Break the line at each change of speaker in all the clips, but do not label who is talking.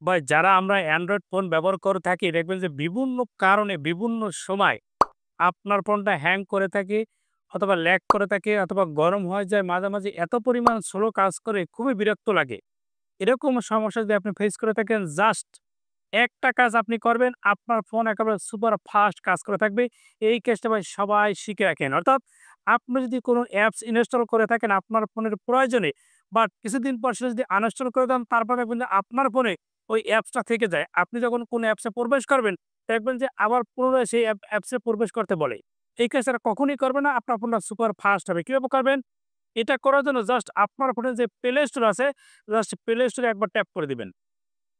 বা যারা আমরা অ্যান্ড্রয়েড ফোন ব্যবহার করে থাকি দেখবেন যে বিভিন্ন কারণে বিভিন্ন সময় আপনার ফোনটা হ্যাং করে থাকে অথবা ল্যাগ করে থাকে অথবা গরম হয়ে যায় মাঝে, মাঝে এত পরিমাণ স্লো কাজ করে খুবই বিরক্ত লাগে। এরকম সমস্যা যদি আপনি ফেস করে থাকেন জাস্ট একটা কাজ আপনি করবেন, আপনার ফোন একেবারে সুপার ফাস্ট কাজ করে থাকবে। এই কাজটা ভাই সবাই শিখে রাখেন। অর্থাৎ আপনি যদি কোনো অ্যাপস ইনস্টল করে থাকেন আপনার ফোনের প্রয়োজনে, বাট কিছুদিন পর সেটা যদি আনইনস্টল করে দেন তারপরে দেখবেন যে আপনার ফোনে ওই অ্যাপসটা থেকে যায়। আপনি যখন কোনো অ্যাপসে প্রবেশ করবেন, দেখবেন যে আবার পুনরায় সেই অ্যাপসে প্রবেশ করতে বলে। এই কাজটা কখনোই করবে না। আপনার ফোনটা সুপার ফাস্ট হবে। কিভাবে করবেন? এটা করার জন্য জাস্ট আপনার ফোনে যে প্লে স্টোর আছে, জাস্ট প্লে স্টোরে একবার ট্যাপ করে দিবেন।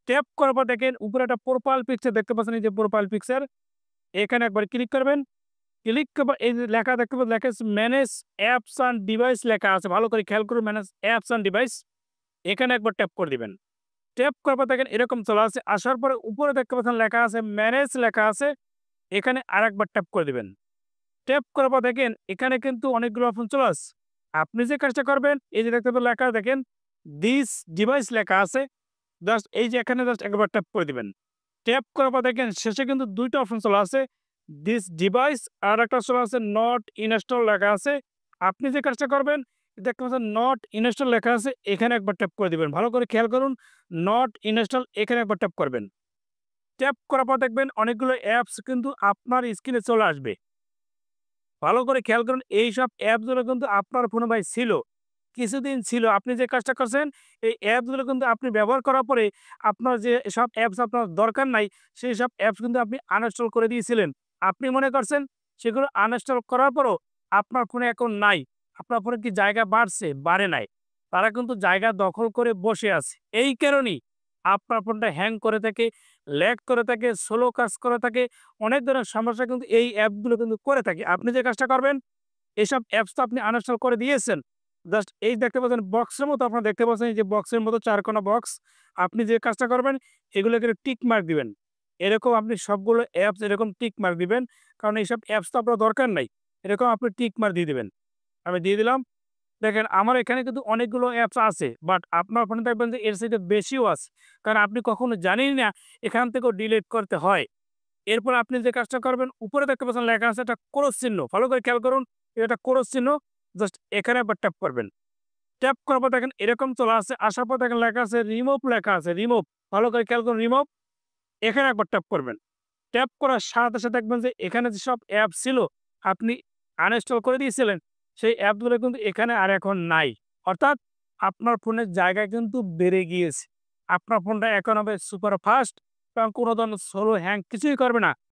ট্যাপ করার পর দেখেন উপরে একটা প্রোফাইল পিকচার দেখতে পাচ্ছেন, এই যে প্রোফাইল পিকচার, এখানে একবার ক্লিক করবেন। ক্লিক করবার এই যে লেখা দেখতে পাচ্ছেন, লেখা আছে ম্যানেজ অ্যাপস অ্যান্ড ডিভাইস লেখা আছে। ভালো করে খেয়াল করুন, ম্যানেজ অ্যাপস অ্যান্ড ডিভাইস। এখানে একবার ট্যাপ করে দিবেন। ট্যাপ করার পর দেখেন এরকম চলে আসছে। আসার পরে উপরে দেখতে পাচ্ছেন লেখা আছে ম্যানেজ লেখা আছে। এখানে আরেকবার ট্যাপ করে দিবেন। ট্যাপ করার পর দেখেন এখানে কিন্তু অনেকগুলো অপশন চলে আসছে। আপনি যে কাজটা করবেন, এই যে দেখতে পাচ্ছেন লেখা দেখেন দিস ডিভাইস লেখা আছে। জাস্ট এই যে এখানে জাস্ট একবার ট্যাপ করে দিবেন। ট্যাপ করার পর দেখেন শেষে কিন্তু ২ টা অপশন চলে আসে। দিস ডিভাইস আর একটা চলে আসে নট ইনস্টল লেখা আছে। আপনি যে কাজটা করবেন দেখতে পাচ্ছেন নট ইনস্টল লেখা আছে। এখানে একবার ট্যাপ করে দিবেন। ভালো করে খেয়াল করুন। নট ইনস্টল এখানে একবার ট্যাপ করবেন। ট্যাপ করার পর দেখবেন অনেকগুলো অ্যাপস কিন্তু আপনার স্ক্রিনে চলে আসবে। ভালো করে খেয়াল করুন এইসব অ্যাপসগুলো কিন্তু আপনার ফোনে ভাই ছিল। কিছুদিন ছিল। আপনি যে কাজটা করছেন এই অ্যাপসগুলো কিন্তু আপনি ব্যবহার করার পরে আপনার যে সব অ্যাপস আপনার দরকার নাই, সেই সব অ্যাপস কিন্তু আপনি আনইনস্টল করে দিয়েছিলেন। আপনি মনে করছেন সেগুলো আনইনস্টল করার পরও আপনার ফোনে এখন নাই। আপনার ফোনে কি জায়গা বাড়ছে? বাড়ে নাই। তারা কিন্তু জায়গা দখল করে বসে আছে। এই কারণেই আপনার ফোনটা হ্যাং করে থাকে, ল্যাগ করে থাকে, স্লো কাজ করে থাকে। অনেক ধরনের সমস্যা কিন্তু এই অ্যাপগুলো কিন্তু করে থাকে। আপনি যে কাজটা করবেন এসব অ্যাপস তো আপনি আনইনস্টল করে দিয়েছেন। জাস্ট এই দেখতে পাচ্ছেন বক্সের মতো আপনারা দেখতে পাচ্ছেন এই যে বক্সের মতো ৪ কোনা বক্স। আপনি যে কাজটা করবেন এগুলোকে টিক মার্ক দিবেন। এরকম আপনি সবগুলো অ্যাপস এরকম টিক মার্ক দিবেন। কারণ এইসব অ্যাপস তো আপনার দরকার নাই। এরকম আপনি টিক মার্ক দিয়ে দিবেন। আমি দিয়ে দিলাম। দেখেন আমার এখানে কিন্তু অনেকগুলো অ্যাপস আছে। বাট আপনার ফোনে দেখবেন যে এর চাইতে বেশিও আছে। কারণ আপনি কখনো জানেনই না এখান থেকেও ডিলিট করতে হয়। এরপর আপনি যে কাজটা করবেন উপরে দেখতে পাচ্ছেন লেখা আছে একটা ক্রস চিহ্ন। ভালো করে খেয়াল করুন। এটা ক্রস চিহ্ন। জাস্ট এখানে একবার ট্যাপ করবেন। ট্যাপ করার পর দেখেন এরকম চলে আসছে। আসার পর দেখেন লেখা আছে রিমুভ লেখা আছে। রিমুভ। ভালো করে খেয়াল করুন রিমুভ। এখানে একবার ট্যাপ করবেন। ট্যাপ করার সাথে, সাথে দেখবেন যে এখানে যেসব অ্যাপ ছিল আপনি আনইনস্টল করে দিয়েছিলেন, সেই অ্যাপগুলো কিন্তু এখানে আর এখন নাই। অর্থাৎ আপনার ফোনের জায়গা কিন্তু বেড়ে গিয়েছে। আপনার ফোনটা এখন হবে সুপার ফাস্ট এবং কোনো ধরনের স্লো হ্যাং কিছুই করবে না।